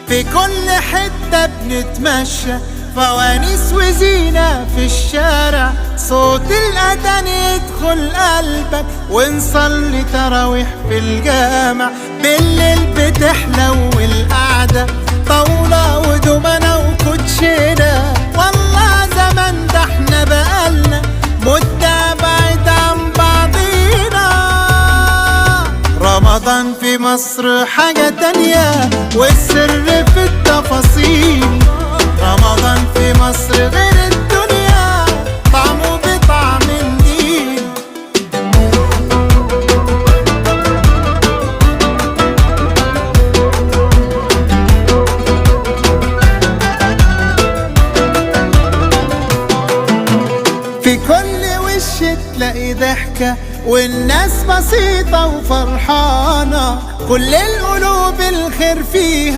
في كل حتة بنتمشى، فوانيس وزينة في الشارع، صوت الأذان يدخل قلبك، ونصلي تراويح في الجامع. بالليل بتحلو القعدة، طاولة ودومنة وكوتشينة، والله زمان ده احنا بقالنا مدة بعيد عن بعضينا. رمضان في مصر حاجة تانية، والسر في التفاصيل. رمضان في مصر غير الدنيا، طعمه بطعم النيل. في كل وش تلاقي ضحكة، والناس بسيطة وفرحانة، كل القلوب الخير فيها.